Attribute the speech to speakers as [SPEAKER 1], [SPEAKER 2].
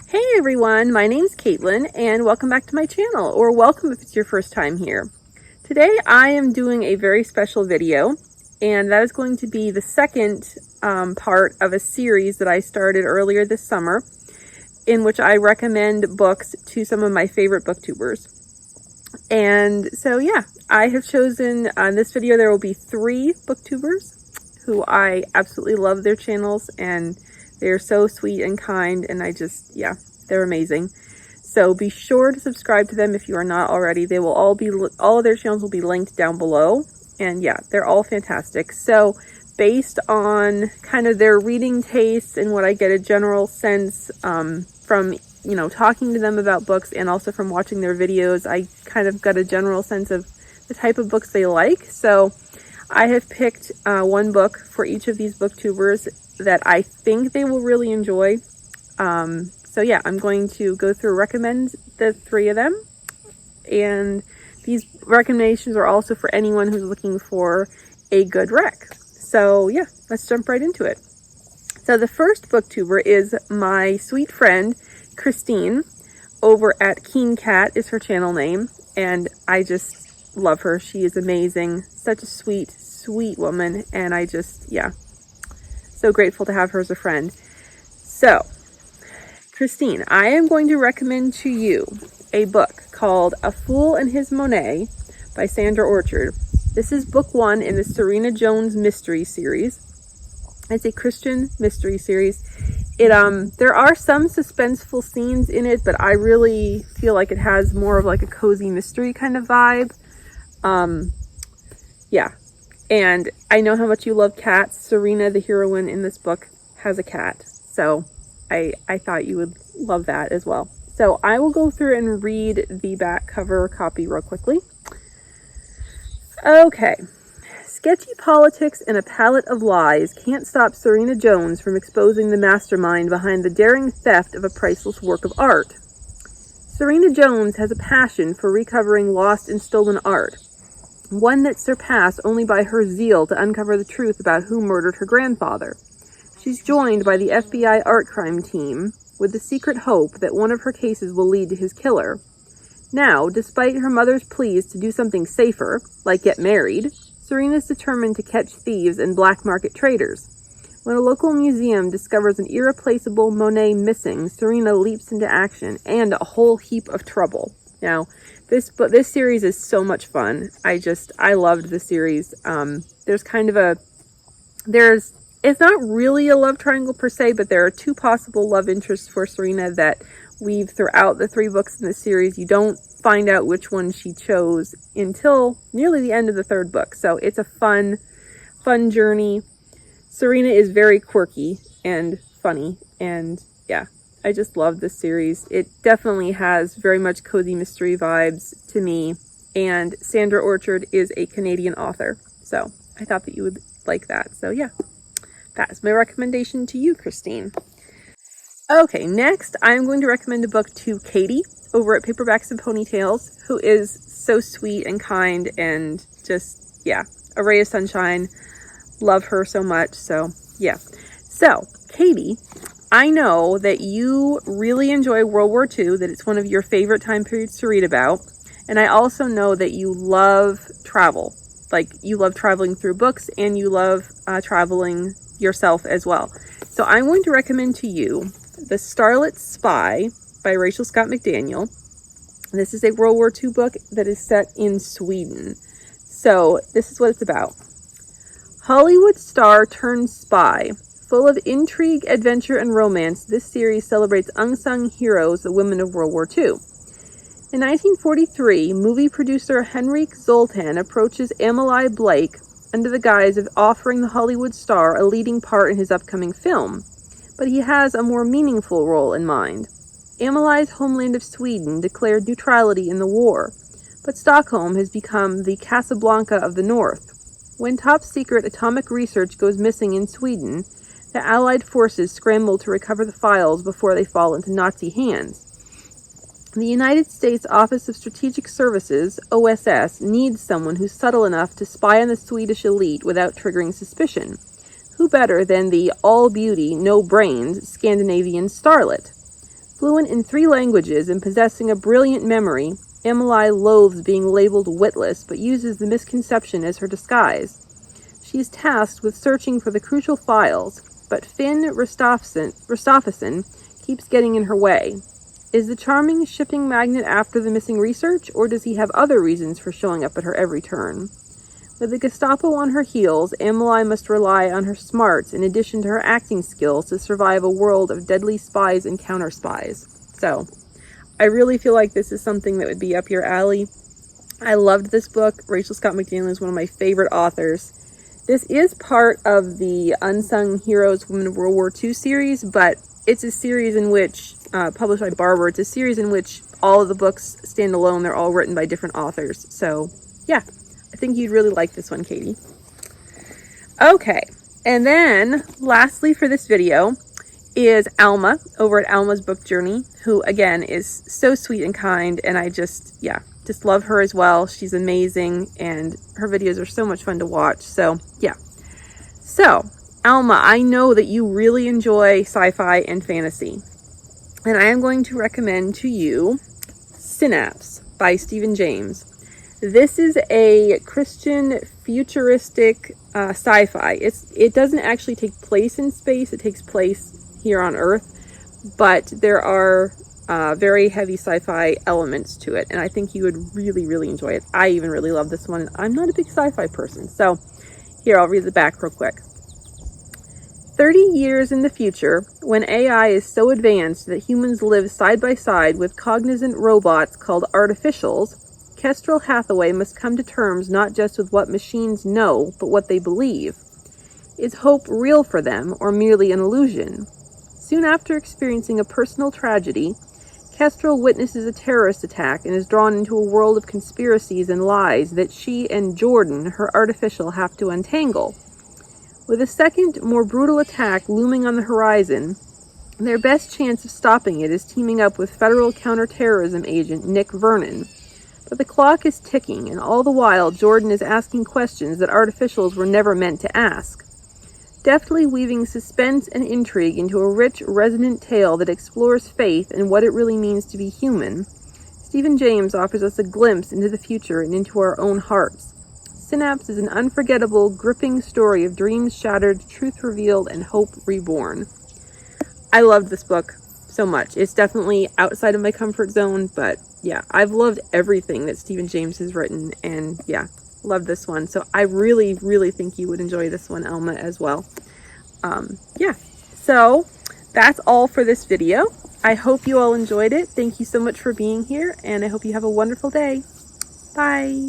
[SPEAKER 1] Hey everyone, my name's Caitlyn and welcome back to my channel, or welcome if it's your first time here. Today I am doing a very special video, and that is going to be the second part of a series that I started earlier this summer, in which I recommend books to some of my favorite booktubers. And so yeah, I have chosen, on this video there will be 3 booktubers who I absolutely love their channels, and they're so sweet and kind, and they're amazing. So be sure to subscribe to them if you are not already. They will all of their channels will be linked down below. And yeah, they're all fantastic. So based on kind of their reading tastes and what I get a general sense from, talking to them about books, and also from watching their videos, I kind of got a general sense of the type of books they like. So I have picked one book for each of these booktubers that I think they will really enjoy. So yeah, I'm going to go through recommend the 3 of them, and these recommendations are also for anyone who's looking for a good rec. So yeah, let's jump right into it. So the first booktuber is my sweet friend Christine over at Keen Cat is her channel name, and I just love her. She is amazing, such a sweet woman, and so grateful to have her as a friend. So Christine, I am going to recommend to you a book called A Fool and His Monet by Sandra Orchard. This is book 1 in the Serena Jones mystery series. It's a Christian mystery series. There are some suspenseful scenes in it, but I really feel like it has more of like a cozy mystery kind of vibe. And I know how much you love cats. Serena, the heroine in this book, has a cat. So I thought you would love that as well. So I will go through and read the back cover copy real quickly. Okay. Sketchy politics and a palette of lies can't stop Serena Jones from exposing the mastermind behind the daring theft of a priceless work of art. Serena Jones has a passion for recovering lost and stolen art, one that's surpassed only by her zeal to uncover the truth about who murdered her grandfather. She's joined by the FBI art crime team with the secret hope that one of her cases will lead to his killer. Now, despite her mother's pleas to do something safer, like get married, Serena's determined to catch thieves and black market traders. When a local museum discovers an irreplaceable Monet missing, Serena leaps into action and a whole heap of trouble. Now, this series is so much fun. I loved the series. It's not really a love triangle per se, but there are 2 possible love interests for Serena that weave throughout the 3 books in the series. You don't find out which one she chose until nearly the end of the 3rd book. So it's a fun journey. Serena is very quirky and funny, and yeah, I just love this series. It definitely has very much cozy mystery vibes to me, and Sandra Orchard is a Canadian author, so I thought that you would like that. So yeah, that's my recommendation to you, Christine. Okay, next I'm going to recommend a book to Katie over at Paperbacks and Ponytails, who is so sweet and kind and just, yeah, a ray of sunshine. Love her so much. So yeah. So Katie, I know that you really enjoy World War II, that it's one of your favorite time periods to read about. And I also know that you love travel. Like, you love traveling through books, and you love traveling yourself as well. So I'm going to recommend to you The Starlit Spy by Rachel Scott McDaniel. This is a World War II book that is set in Sweden. So this is what it's about. Hollywood star turned spy. Full of intrigue, adventure, and romance, this series celebrates unsung heroes, the women of World War II. In 1943, movie producer Henrik Zoltan approaches Amelie Blake under the guise of offering the Hollywood star a leading part in his upcoming film, but he has a more meaningful role in mind. Amelie's homeland of Sweden declared neutrality in the war, but Stockholm has become the Casablanca of the North. When top-secret atomic research goes missing in Sweden, the Allied forces scramble to recover the files before they fall into Nazi hands. The United States Office of Strategic Services, OSS, needs someone who's subtle enough to spy on the Swedish elite without triggering suspicion. Who better than the all-beauty, no-brains Scandinavian starlet? Fluent in 3 languages and possessing a brilliant memory, Emily loathes being labeled witless, but uses the misconception as her disguise. She is tasked with searching for the crucial files, but Finn Ristofferson keeps getting in her way. Is the charming shipping magnate after the missing research, or does he have other reasons for showing up at her every turn? With the Gestapo on her heels, Emily must rely on her smarts in addition to her acting skills to survive a world of deadly spies and counter-spies. So, I really feel like this is something that would be up your alley. I loved this book. Rachel Scott McDaniel is one of my favorite authors. This is part of the Unsung Heroes Women of World War II series, but it's a series in which, published by Barber, it's a series in which all of the books stand alone. They're all written by different authors. So, yeah. I think you'd really like this one, Katie. Okay, and then lastly for this video is Alma over at Alma's Book Journey, who again is so sweet and kind, and I just love her as well. She's amazing, and her videos are so much fun to watch. So yeah. So Alma, I know that you really enjoy sci-fi and fantasy, and I am going to recommend to you Synapse by Stephen James. This is a Christian futuristic sci-fi. It doesn't actually take place in space. It takes place here on Earth, but there are very heavy sci-fi elements to it, and I think you would really, really enjoy it. I even really love this one. I'm not a big sci-fi person, so here, I'll read the back real quick. 30 years in the future, when AI is so advanced that humans live side by side with cognizant robots called artificials, Kestrel Hathaway must come to terms not just with what machines know, but what they believe. Is hope real for them, or merely an illusion? Soon after experiencing a personal tragedy, Kestrel witnesses a terrorist attack and is drawn into a world of conspiracies and lies that she and Jordan, her artificial, have to untangle. With a second, more brutal attack looming on the horizon, their best chance of stopping it is teaming up with federal counterterrorism agent Nick Vernon. But the clock is ticking, and all the while Jordan is asking questions that artificials were never meant to ask. Deftly weaving suspense and intrigue into a rich, resonant tale that explores faith and what it really means to be human, Stephen James offers us a glimpse into the future and into our own hearts. Synapse is an unforgettable, gripping story of dreams shattered, truth revealed, and hope reborn. I loved this book so much. It's definitely outside of my comfort zone, but yeah, I've loved everything that Stephen James has written, and yeah, love this one. So I really, really think you would enjoy this one, Alma, as well. Yeah, so that's all for this video. I hope you all enjoyed it. Thank you so much for being here, and I hope you have a wonderful day. Bye.